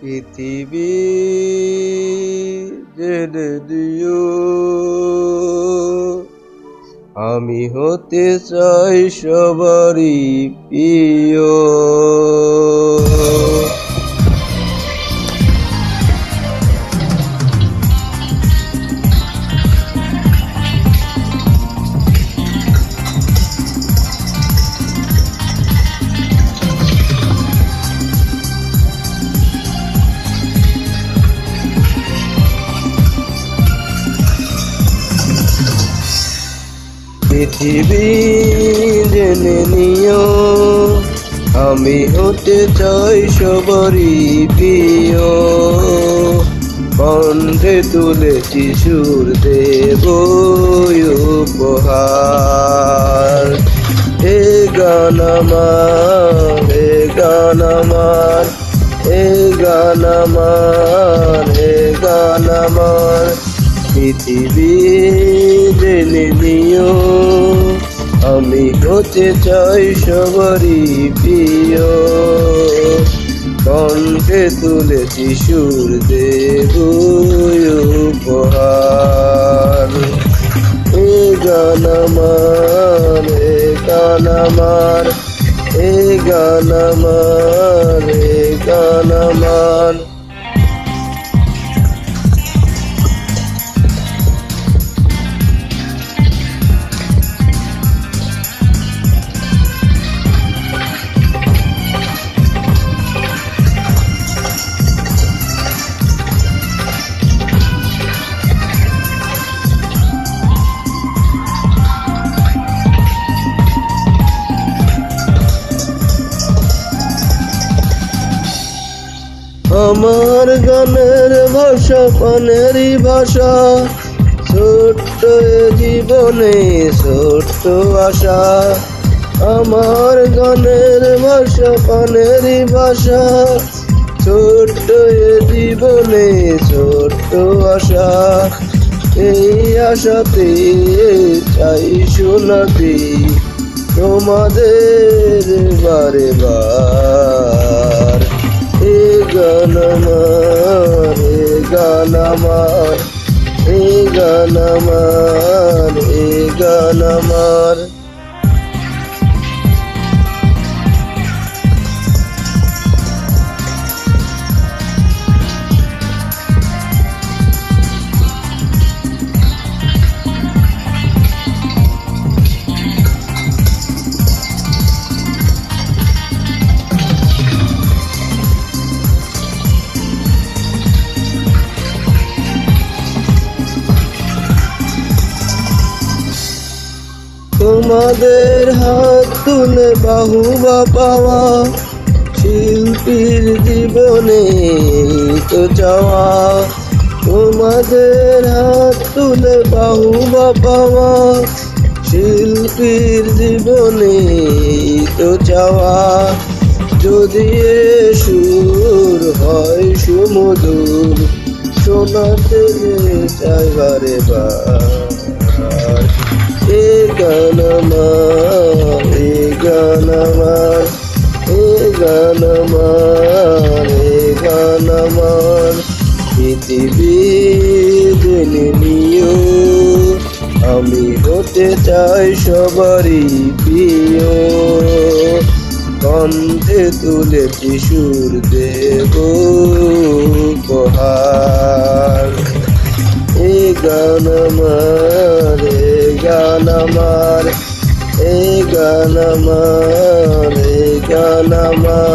পৃথিবী জেনে দিও, আমি হতে চাই সবারই প্রিয়। পৃথিবী জেনে নিও, আমি হতে চাই সবারই প্রিয়। কণ্ঠে তুলেছি সুর দেব উপহার। এ গান আমার, এ গান আমার, এ গান আমার, এ গান আমার। পৃথিবী জেনে নিও, আমি হতে চাই সবারই প্রিয়। কণ্ঠে তুলেছি সুর দেব উপহার। এ গান আমার, এ গান আমার, এ গান আমার, এ গান আমার। আমার গানের ভাষা পানেরই ভাষা, ছোট্ট জীবনে ছোট্ট আশা। আমার গানের ভাষা পানেরই ভাষা, ছোট্ট জীবনে ছোট্ট আশা। এই আশাতে চাই শোনাতে তোমাদের বারে বার। এ গান আমার, এ গান আমার, এ গান আমার, এ গান আমার। তোমাদের হাত তুলে বাহুবা পাওয়া, শিল্পীর জীবনে তো চাওয়া। তোমাদের হাত তুলে বাহুবা পাওয়া, শিল্পীর জীবনে তো চাওয়া। যদি এ সুর হয় সুমধুর, শোনাতে চাই বারে বার। এ গান আমার, এ গান আমার, এ গান আমার, এ গান আমার। পৃথিবী জেনে নিও, আমি হতে চাই সবারই প্রিয়। কণ্ঠে তুলেছি সুর দেব উপহার। এ গান আমার, এ গান আমার, এ গান আমার, এ গান আমার।